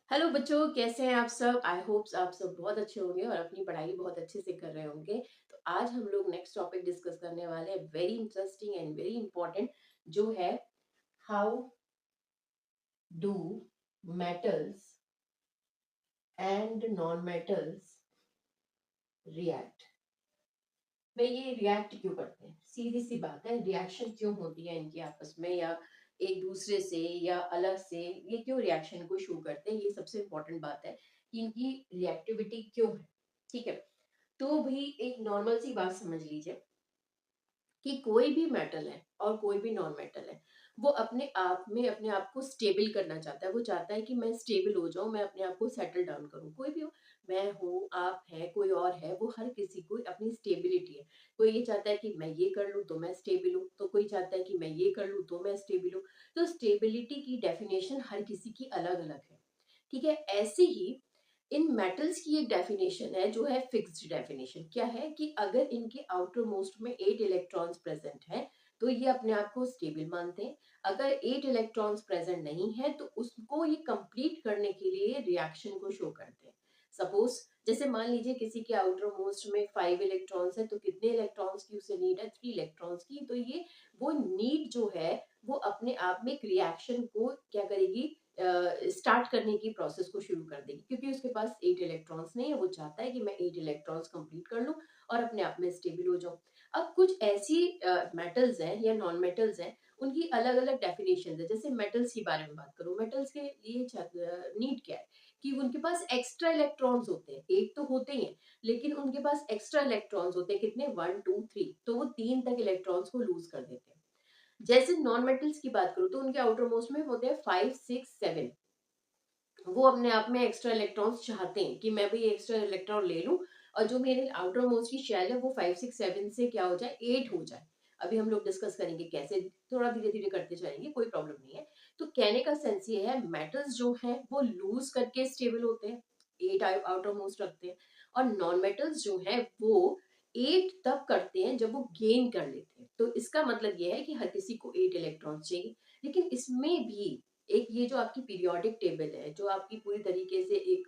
Hello बच्चों, कैसे हैं आप सब। आई होप्स आप सब बहुत अच्छे होंगे और अपनी पढ़ाई बहुत अच्छे से कर रहे होंगे। तो आज हम लोग नेक्स्ट टॉपिक डिस्कस करने वाले हैं, very interesting and very important, जो है how do metals and non metals react. भाई ये रिएक्ट क्यों करते हैं, सीधी सी बात है, रिएक्शन क्यों होती है इनकी आपस में, या एक दूसरे से या अलग से, ये क्यों रिएक्शन को शो करते हैं, ये सबसे इंपॉर्टेंट बात है कि इनकी रिएक्टिविटी क्यों है। ठीक है, तो भाई एक नॉर्मल सी बात समझ लीजिए कि कोई भी मेटल है और कोई भी नॉन मेटल है, वो अपने आप में अपने आप को स्टेबल करना चाहता है। वो चाहता है कि मैं स्टेबल हो जाऊं, मैं अपने आप को सेटल डाउन करूं। कोई भी हो, मैं हूँ, आप है, कोई और है, वो हर किसी को अपनी स्टेबिलिटी है। कोई ये चाहता है कि मैं ये कर लूं तो मैं स्टेबल हूं, तो कोई चाहता है कि मैं ये कर लूं तो मैं स्टेबल हूं। तो स्टेबिलिटी की डेफिनेशन हर किसी की अलग अलग है। ठीक है, ऐसे ही इन मेटल्स की एक डेफिनेशन है जो है फिक्स्ड डेफिनेशन। क्या है कि अगर इनके आउटर मोस्ट में 8 इलेक्ट्रॉन्स प्रेजेंट हैं तो ये अपने आप को स्टेबल मानते हैं। अगर 8 इलेक्ट्रॉन्स प्रेजेंट नहीं है तो उसको ये कंप्लीट करने के लिए रिएक्शन को शो करते हैं। सपोज जैसे मान लीजिए किसी के आउटर मोस्ट में 5 इलेक्ट्रॉन्स है, तो कितने इलेक्ट्रॉन्स की उसे नीड है, 3 इलेक्ट्रॉन्स की। तो ये वो नीड जो है वो अपने आप में एक रिएक्शन को क्या करेगी, स्टार्ट करने की प्रोसेस को शुरू कर देगी, क्योंकि उसके पास 8 इलेक्ट्रॉन्स नहीं है। वो चाहता है कि मैं 8 इलेक्ट्रॉन्स कंप्लीट कर लूं और अपने आप में स्टेबल हो जाऊं। अब कुछ ऐसी मेटल्स हैं या नॉन मेटल्स हैं, उनकी अलग अलग डेफिनेशन है। जैसे मेटल्स के बारे में बात करूं, मेटल्स के लिए नीड क्या है कि उनके पास एक्स्ट्रा इलेक्ट्रॉन्स होते हैं। एक तो होते ही हैं, लेकिन उनके पास एक्स्ट्रा इलेक्ट्रॉन्स होते हैं। कितने, 1 2 3, तो वो 3 तक इलेक्ट्रॉन्स को लूज कर देते हैं। जैसे नॉन मेटल्स की बात करूं तो उनके आउटर मोस्ट में होते हैं 5 6 7। वो अपने आप में एक्स्ट्रा इलेक्ट्रॉन्स चाहते हैं कि मैं भी एक्स्ट्रा इलेक्ट्रॉन ले लूं, और जो मेरे आउटर मोस्ट की शेल है वो 5 6 7 से क्या हो जाए, 8 हो जाए। अभी हम लोग डिस्कस करेंगे कैसे, थोड़ा धीरे धीरे करते जाएंगे, कोई प्रॉब्लम नहीं है। तो कहने का सेंस ये है, मेटल्स जो है वो लूज करके स्टेबल होते हैं, 8 आउटर मोस्ट रखते हैं। और नॉन मेटल्स जो है वो 8 तब करते हैं जब वो गेन कर लेते हैं। तो इसका मतलब ये है कि हर किसी को 8 इलेक्ट्रॉन चाहिए। लेकिन इसमें भी एक ये जो आपकी पीरियोडिक टेबल है, जो आपकी पूरी तरीके से एक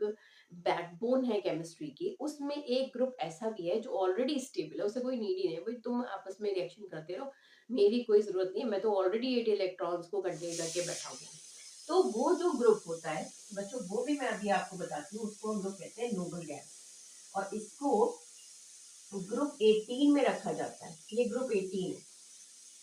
बैकबोन है केमिस्ट्री की, उसमें एक ग्रुप ऐसा भी है जो ऑलरेडी स्टेबल है, उसे कोई नीड ही नहीं है। भाई तुम आपस में रिएक्शन करते रहो, मेरी कोई जरूरत नहीं है, मैं तो ऑलरेडी 8 इलेक्ट्रॉन्स को कंटेन करके बैठा हूँ। तो वो जो ग्रुप होता है बच्चों, वो भी मैं अभी आपको बताती हूँ, उसको हम लोग कहते हैं नोबल गैस। और इसको ग्रुप 18 में रखा जाता है। ये ग्रुप 18 है।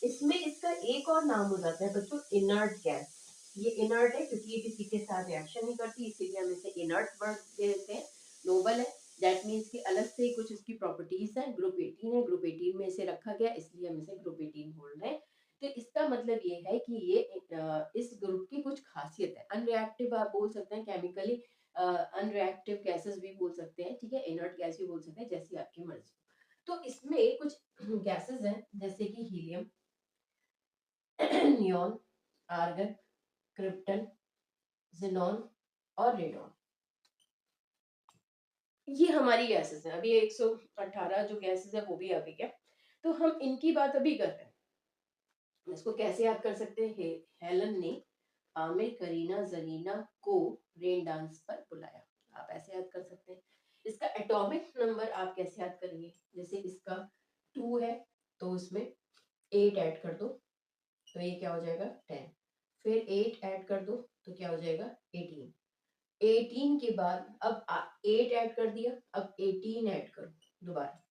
इसमें इसका एक और नाम हो जाता है बच्चों, इनर्ट गैस। ये इनर्ट है क्योंकि ये किसी के साथ रिएक्शन नहीं करती, इसीलिए हम इसे इनर्ट वर्ड दे देते हैं। नोबल है, दैट मीन्स कि अलग से कुछ इसकी प्रॉपर्टीज है। ग्रुप 18 है, ग्रुप 18 में इसे रखा गया, इसलिए हम इसे ग्रुप 18 बोल रहे हैं। तो इसका मतलब ये है कि ये इस ग्रुप की कुछ खासियत है। अनरिएक्टिव आप बोल सकते हैं, केमिकली अनरिएक्टिव गैसेस भी बोल सकते हैं, ठीक है, इनर्ट गैस भी बोल सकते हैं, जैसी आपकी मर्जी। तो इसमें कुछ गैसेस हैं जैसे कि helium, neon, argon, krypton, xenon और रेडॉन। ये हमारी गैसेस हैं। अभी 118 जो गैसेस है वो भी आ गई है। तो हम इनकी बात अभी कर रहे हैं। इसको कैसे याद कर सकते हैं, हेलन ने आमिर, करीना, जरीना को रेन डांस पर बुलाया। आप ऐसे याद कर सकते हैं। इसका एटॉमिक नंबर आप कैसे याद करेंगे, जैसे इसका 2 है तो इसमें 8 ऐड कर दो, तो ये क्या हो जाएगा, 10। फिर 8 ऐड कर दो तो क्या हो जाएगा, 18। 18 के बाद अब 8 ऐड कर दिया, अब 18 ऐड करो दोबारा।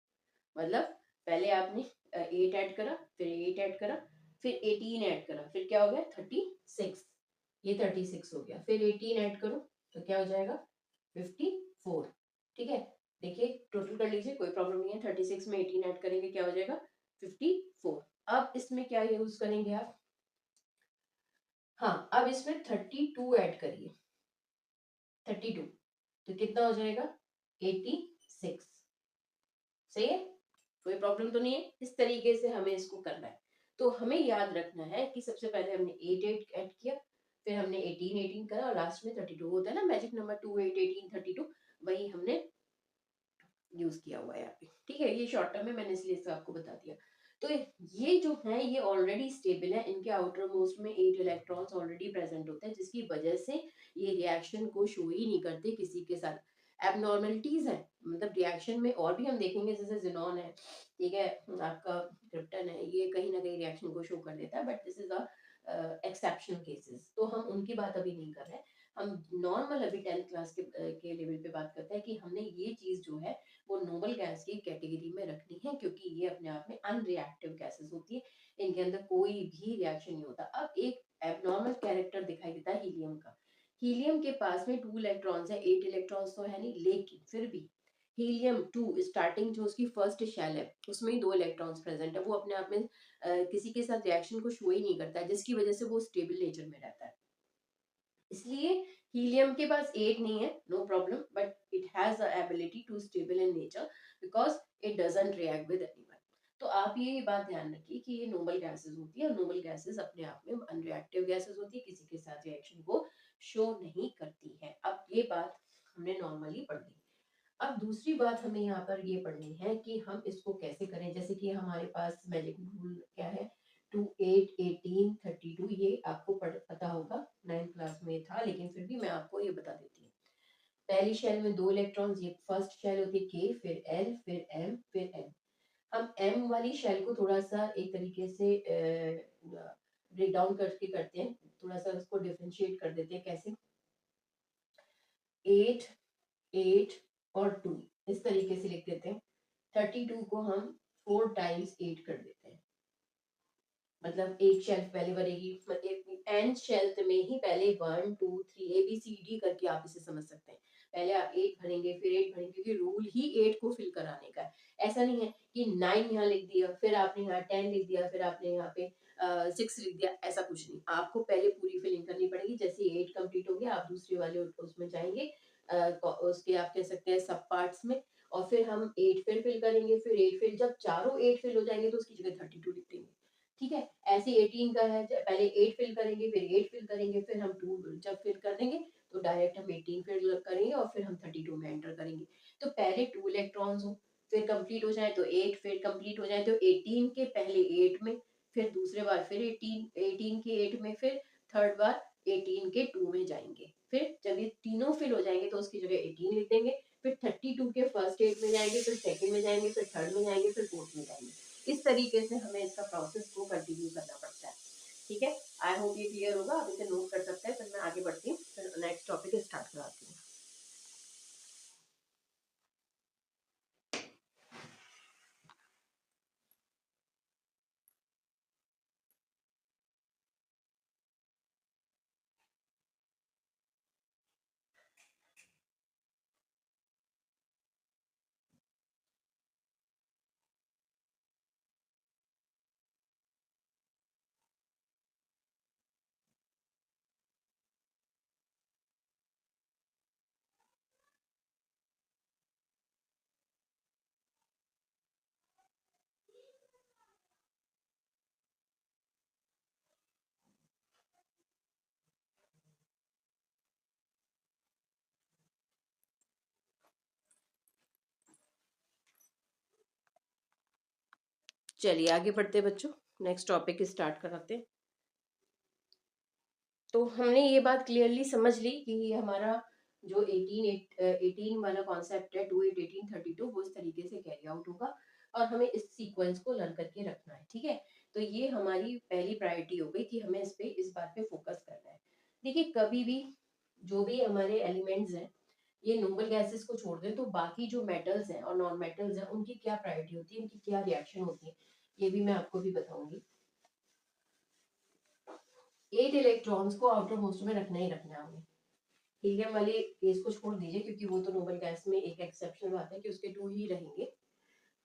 मतलब पहले आपने 8 ऐड करा, फिर 8 ऐड करा, फिर 18 ऐड करा, फिर क्या हो गया, 36। ये 36 हो गया। फिर 18 ऐड करो तो क्या हो जाएगा, 54। ठीक है, देखिए टोटल कर लीजिए, कोई प्रॉब्लम नहीं है। 36 में 18 ऐड करेंगे क्या हो जाएगा, 54। अब इसमें क्या यूज करेंगे आप, हाँ अब इसमें 32 ऐड करिए, 32, तो कितना हो जाएगा, 86। सही है, कोई प्रॉब्लम तो नहीं है। इस तरीके से हमें इसको करना है। तो हमें याद रखना है कि सबसे पहले हमने 8 8 ऐड किया, फिर हमने 18 18 करा, और लास्ट में 32 होता है ना, मैजिक नंबर 2 8 18 32, वही हमने यूज किया हुआ है यहाँ पे। ठीक है, ये शॉर्ट टर्म में मैंने इसलिए इसको आपको बता दिया। तो ये जो है ये ऑलरेडी स्टेबल है, इनके आउटर मोस्ट में 8 इलेक्ट्रॉन्स ऑलरेडी प्रेजेंट होते हैं, जिसकी वजह से ये रिएक्शन को शो ही नहीं करते किसी के साथ। एबनॉर्मलिटीज है, मतलब रिएक्शन में और भी हम देखेंगे, जैसे जिनॉन है, ठीक है, आपका क्रिप्टन है, ये कहीं ना कहीं रिएक्शन को शो कर देता है, but this is a exceptional cases, तो हम उनकी बात अभी नहीं कर रहे हैं। हम नॉर्मल अभी 10th क्लास के लेवल पे बात करते हैं कि हमने ये चीज जो है वो नोबल गैस की कैटेगरी में रखनी है, क्योंकि ये अपने आप में अनरिएक्टिव गैसेस होती है, इनके अंदर कोई भी रिएक्शन नहीं होता। अब एक एबनॉर्मल कैरेक्टर दिखाई देता है हीलियम का। हीलियम के पास में 2 इलेक्ट्रॉन्स है, 8 इलेक्ट्रॉन्स तो है नहीं, लेकिन फिर भी हीलियम 2 स्टार्टिंग जो उसकी फर्स्ट शेल है उसमें ही 2 इलेक्ट्रॉन्स प्रेजेंट है, वो अपने आप में किसी के साथ रिएक्शन को शो ही नहीं करता है, जिसकी वजह से वो स्टेबल नेचर में रहता है। इसलिए हीलियम के पास 8 नहीं है, no problem, but it has the ability to stable in nature because it doesn't react with anyone. तो आप ये बात ध्यान रखिए कि ये नोबल गैसेस होती है, और नोबल गैसेस अपने आप में अनरिएक्टिव गैसेस होती है, किसी के साथ रिएक्शन को शो नहीं करती है। अब ये बात हमने नॉर्मली पढ़ ली। अब दूसरी बात हमें यहाँ पर ये पढ़नी है कि हम इसको कैसे करें। जैसे कि हमारे पास मैजिक रूल क्या है, 2 8 18 32, ये आपको पता होगा, 9th क्लास में था, लेकिन फिर भी मैं आपको ये बता देती हूँ। पहली शेल में 2 इलेक्ट्रॉन्स, ये फर्स्ट शेल होती है के, फिर एल, फिर एम, फिर एन। हम एम वाली शेल को थोड़ा सा एक तरीके से ब्रेक डाउन करके करते हैं, थोड़ा सा उसको डिफरेंशिएट कर देते हैं। कैसे? 8 8 और 2 इस तरीके से लिख देते हैं। 32 को हम 4 टाइम्स 8 कर देते हैं, मतलब एक शेल्फ पहले भरेगी, मतलब एन शेल्फ में ही पहले 1 2 3 ABCD करके आप इसे समझ सकते हैं। पहले आप 8 भरेंगे, फिर 8 भरेंगे, क्योंकि रूल ही 8 को फिल कराने का है। ऐसा नहीं है कि 9 यहाँ लिख दिया, फिर आपने यहाँ 10 लिख दिया, फिर आपने यहाँ पे 6 लिख दिया, ऐसा कुछ नहीं। आपको पहले पूरी फिलिंग करनी पड़ेगी। जैसे 8 कंप्लीट हो गया, आप दूसरे वाले उसमें जाएंगे, उसके आप कह सकते हैं सब पार्ट्स में, और फिर हम 8 फिर फिल करेंगे, फिर 8 फिल, जब चारों 8 फिल हो जाएंगे तो उसकी जगह 32 लिख देंगे। ठीक है? ऐसे 18 का है, पहले 8 फिल करेंगे, फिर 8 फिल करेंगे, फिर हम 2 जब फिल कर देंगे तो डायरेक्ट हम 18 फिल करेंगे, और फिर हम 32 में एंटर करेंगे। तो पहले 2 इलेक्ट्रॉन्स हो, फिर कंप्लीट हो जाए तो 8, फिर कंप्लीट हो जाए तो 18 के पहले 8 में, फिर दूसरे बार फिर 18 के 8 में, फिर थर्ड बार 18 के 2 में जाएंगे। फिर जब ये तीनों फिल हो जाएंगे तो उसकी जगह 18 लिख देंगे, फिर 32 के फर्स्ट 8 में जाएंगे, फिर सेकंड में जाएंगे, फिर थर्ड में जाएंगे, फिर फोर्थ में जाएंगे। इस तरीके से हमें इसका प्रोसेस को कंटिन्यू करना पड़ता है। ठीक है? आई होप ये क्लियर होगा, आप इसे नोट कर सकते हैं। फिर मैं आगे बढ़ती हूँ, फिर नेक्स्ट टॉपिक स्टार्ट कराती हूँ। चलिए आगे बढ़ते हैं बच्चों, नेक्स्ट टॉपिक स्टार्ट कराते हैं। तो हमने ये बात क्लियरली समझ ली कि ये हमारा जो 18 वाला कॉन्सेप्ट है, 2 8 18 32, वो इस तरीके से कैरी आउट होगा, और हमें इस सीक्वेंस को लर्न करके रखना है। ठीक है? तो ये हमारी पहली प्रायोरिटी हो गई कि हमें इस बात पे फोकस करना है। देखिए, कभी भी जो भी हमारे एलिमेंट्स हैं, ये नोबल गैसेस को छोड़ दें तो बाकी जो मेटल्स हैं और नॉन मेटल्स हैं, उनकी क्या प्रायोरिटी होती है, उनकी क्या रिएक्शन होती है, ये भी मैं आपको भी बताऊंगी। 8 इलेक्ट्रॉन्स को आउटर मोस्ट में रखना ही रखना है हमें। हीलियम वाले केस को छोड़ दीजिए, क्योंकि वो तो नोबल गैस में एक एक्सेप्शनल बात है कि उसके 2 ही रहेंगे।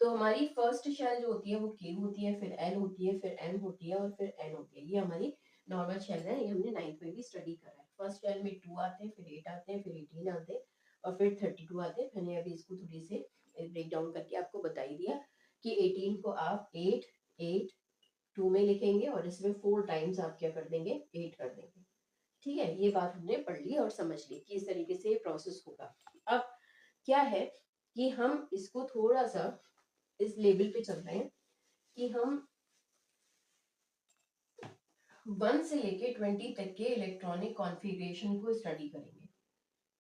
तो हमारी फर्स्ट शेल जो होती है वो के होती है, फिर एल होती है, फिर एम होती है, और फिर एन होती है। ये हमारी नॉर्मल शेल है, ये हमने 9th में भी स्टडी करा है। फर्स्ट शेल में 2 आते हैं, फिर 8 आते हैं, फिर 18 आते हैं, और फिर 32 आते हैं। मैंने अभी इसको थोड़ी से ब्रेक डाउन करके आपको बता ही दिया कि 18 को आप 8 8 2 में लिखेंगे, और इसमें 4 टाइम्स आप क्या कर देंगे, 8 कर देंगे। ठीक है? ये बात हमने पढ़ ली और समझ ली कि इस तरीके से प्रोसेस होगा। अब क्या है कि हम इसको थोड़ा सा इस लेवल पे चल रहे हैं कि हम 1 से लेके 20 तक के इलेक्ट्रॉनिक कॉन्फ़िगरेशन को स्टडी करेंगे।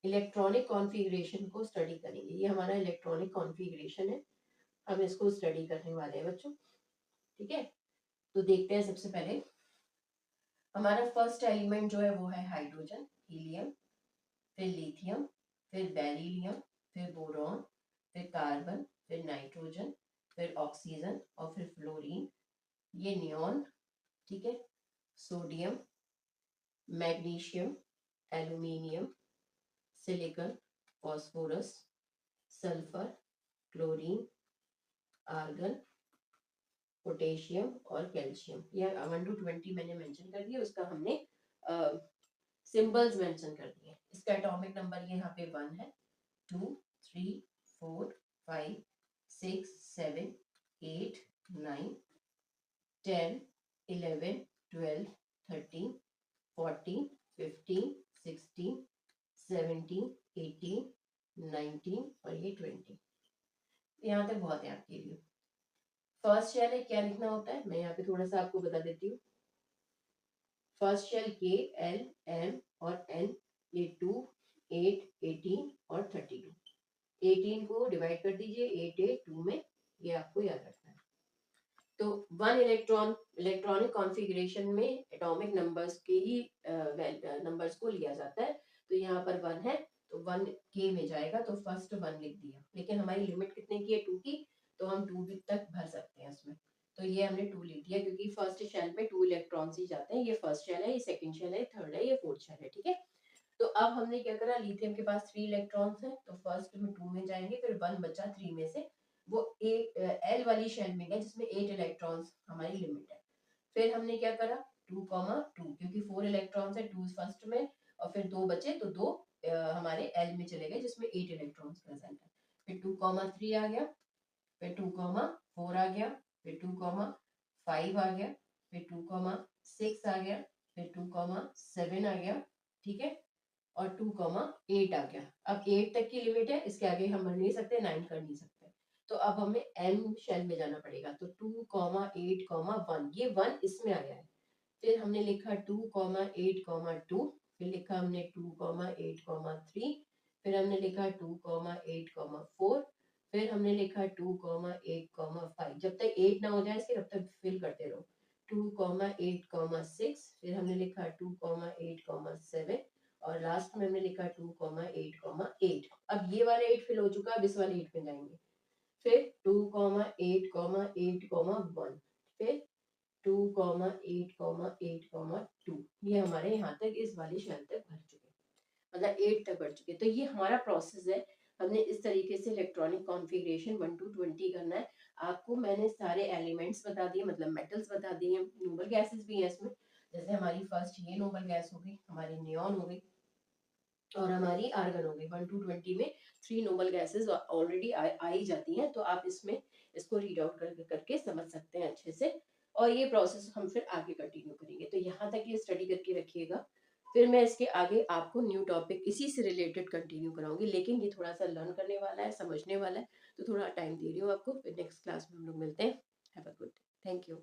इलेक्ट्रॉनिक कॉन्फ़िगरेशन को स्टडी करेंगे। ये हमारा इलेक्ट्रॉनिक कॉन्फ़िगरेशन है, हम इसको स्टडी करने वाले हैं बच्चों। ठीक है, तो देखते हैं। सबसे पहले हमारा फर्स्ट एलिमेंट जो है वो है हाइड्रोजन, हीलियम, फिर लिथियम, फिर बेरिलियम, फिर बोरॉन, फिर कार्बन, फिर नाइट्रोजन, फिर ऑक्सीजन और फिर फ्लोरीन, ये नियॉन। ठीक है, sodium, magnesium, aluminium, silicon, phosphorus, sulphur, chlorine, argon, potassium और कैल्शियम। ये 1 to 20 मैंने मेंशन कर दिया, उसका हमने सिंबल्स मेंशन कर दिए। इसका एटॉमिक नंबर ये यहाँ पे 1 है, 2, 3, 4, 5, 6, 7, 8, 9, 10, 11, 12, 13, 14, 15, 16, 17, 18, 19 और ये 20। यहाँ तक बहुत है आपके लिए। फर्स्ट शेल है, क्या लिखना होता है मैं यहाँ पे थोड़ा सा आपको बता देती हूँ। फर्स्ट शेल के, एल, एम और एन, ये 2, 8, 18 और 32। 18 को डिवाइड कर दीजिए 8, 8, 2 में, ये आपको याद रखना है। तो 1 इलेक्ट्रॉनिक कॉन्फ़िगरेशन में एटॉमिक नंबर्स के ही नंबर्स को लिया जाता है। तो यहाँ पर 1 है तो 1 के में जाएगा, तो फर्स्ट 1 लिख दिया। लेकिन हमारी लिमिट कितने की है, 2 की, तो हम 2 तक भर सकते हैं उसमें। तो ये हमने 2 लिख दिया, क्योंकि फर्स्ट शेल में 2 इलेक्ट्रॉन्स ही जाते हैं। ये फर्स्ट शेल है, ये सेकंड शेल है, थर्ड है, ये फोर्थ शेल है। ठीक है, तो अब हमने क्या करा, लिथियम के पास 3 इलेक्ट्रॉन्स हैं, तो फर्स्ट में 2 में जाएंगे, फिर 1 बचा 3 में से, वो एल वाली शेल में गया जिसमें 8 इलेक्ट्रॉन्स हमारी लिमिट है। फिर हमने क्या करा, 2, 2, क्योंकि 4 इलेक्ट्रॉन्स है 2 फर्स्ट में, और फिर 2 बचे तो 2 हमारे एल में चले गए जिसमें 8 इलेक्ट्रॉन्स प्रेजेंट है। फिर 2, 3 आ गया, फिर 2, 4 आ गया, फिर 2, 5 आ गया, फिर 2, 6 आ गया, फिर 2, 7 आ गया। ठीक है, और 2, 8 आ गया। अब 8 तक की लिमिट है, इसके आगे हम बढ़ नहीं सकते, 9 कर नहीं सकते। तो अब हमें एम शेल में जाना पड़ेगा। तो 2, 8, 1, ये 1 इसमें आ गया है। फिर हमने लिखा 2, 8, 2, फिर लिखा हमने 2, 8, 3, फिर हमने लिखा 2, 8, 4, फिर हमने लिखा 2, 8, 5। जब तक 8 ना हो जाए इसके तब तक फिल करते रहो। 2, 8, 6, फिर हमने लिखा 2, 8, 7 और लास्ट में हमने लिखा 2, 8, 8। अब ये वाले 8 फिल हो चुका, अब इस वाले 8 पे जाएंगे। फिर 2, 8, 8, 1, फिर 2, 8, 8, 2। ये हमारे यहाँ तक इस वाली शेल तक भर चुके, मतलब 8 तक बढ़ चुके। तो ये हमारा प्रोसेस है। हमने इस तरीके से इलेक्ट्रॉनिक कॉन्फ़िगरेशन 1 to 20 करना है। आपको मैंने सारे एलिमेंट्स बता दिए, मतलब मेटल्स बता दिए, नोबल गैसेस भी हैं इसमें। जैसे हमारी फर्स्ट ये नोबल गैस हो गई, हमारी नियॉन हो गई और हमारी आर्गन हो गई। 1 to 20 में 3 नोबल गैसेस ऑलरेडी आ ही जाती हैं, तो आप इसमें इसको रीड आउट करके समझ सकते हैं अच्छे से। और ये प्रोसेस हम फिर आगे कंटिन्यू करेंगे। तो यहाँ तक ये स्टडी करके रखिएगा। फिर मैं इसके आगे आपको न्यू टॉपिक इसी से रिलेटेड कंटिन्यू कराऊंगी, लेकिन ये थोड़ा सा लर्न करने वाला है, समझने वाला है, तो थोड़ा टाइम दे रही हूँ आपको। फिर नेक्स्ट क्लास में हम लोग मिलते हैं। Have a good day. Thank you.